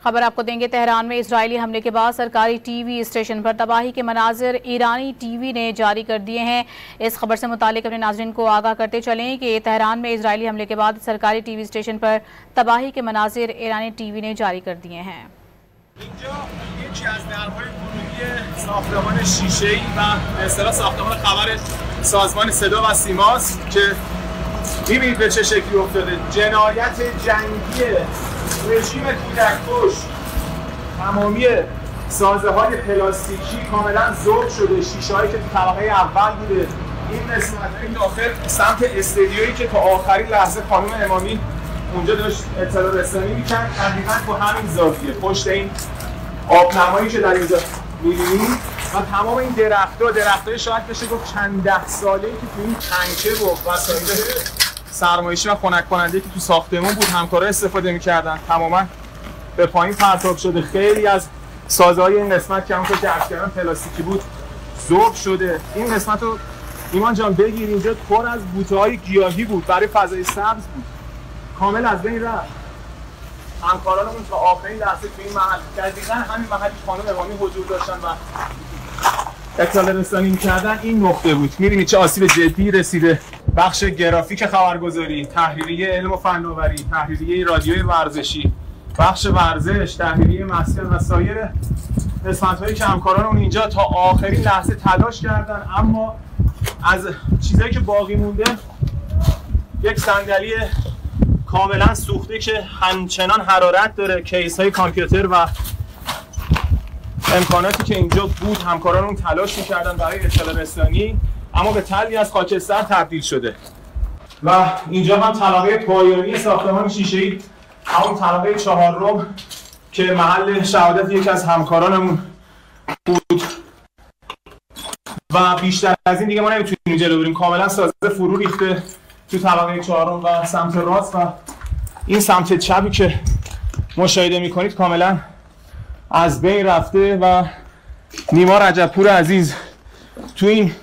खबर आपको देंगे। तेहरान में इजरायली हमले के बाद सरकारी टीवी स्टेशन पर तबाही के मनाजिर ईरानी टीवी ने जारी कर दिए हैं। इस खबर से मुतालिक अपने नाज़रीन को आगाह करते चलें कि तेहरान में इजरायली हमले के बाद सरकारी टीवी स्टेशन पर तबाही के मनाजिर ईरानी टीवी ने जारी कर दिए हैं। ساختمان شیشه‌ای و به اصطلاح ساختمان خبر سازمان صدا و سیماست که می‌بینید به چه شکلی افتاده. جنایت جنگی رژیم کودک‌کش. تمامی سازه‌های پلاستیکی کاملا ذوب شده. شیشه‌هایی که تو طبقه اول بوده، این قسمت‌های داخل سمت استدیویی که تا آخرین لحظه خانم امامی اونجا داشت اطلاع رسانی می‌کرد، دقیقاً تو همین زاویه پشت این آبنمایی که در اینجا می‌بینید و تمام این درخت‌های شاید بشه گفت چند ده ساله‌ای که تو این تنکه و وسایل سرمایشی و خنک کننده که تو ساختمون بود همکارا استفاده می‌کردن تماما به پایین پرتاب شده. خیلی از سازه‌های این قسمت که همونطور که عرض کردم پلاستیکی بود ذوب شده. این قسمت رو ایمان جان بگیر، اینجا پر از بوته‌های گیاهی بود، برای فضای سبز بود، کامل از بین رفت. همکارانمون تا آخرین لحظه تو این محل، دقیقاً همین محلی که خانم امامی حضور داشتن و اطلاع رسانی می‌کردن این نقطه بود. می‌بینید چه آسیب جدی رسیده. بخش گرافیک خبرگزاری، تحریریه علم و فناوری، تحریریه رادیوی ورزشی، بخش ورزش، تحریریه مسکن و سایر قسمت‌هایی که همکارانمون اینجا تا آخرین لحظه تلاش کردن، اما از چیزایی که باقی مونده یک صندلی کاملا سوخته که همچنان حرارت داره، کیس‌های کامپیوتر و امکاناتی که اینجا بود همکارانمون تلاش می‌کردن برای اطلاع رسانی، اما به تلی از خاکستر تبدیل شده. و اینجا هم طبقه پایانی ساختمان شیشه‌ای، همون طبقه 4 که محل شهادت یکی از همکارانمون بود و بیشتر از این دیگه ما نمیتونیم جلو بریم. کاملا سازه فرو ریخته تو طبقه 4 و سمت راست و این سمت چپی که مشاهده میکنید کاملا از بین رفته و نیما رجبپور عزیز تو این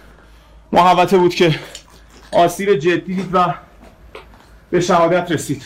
محوطه بود که آسیب جدی دید و به شهادت رسید.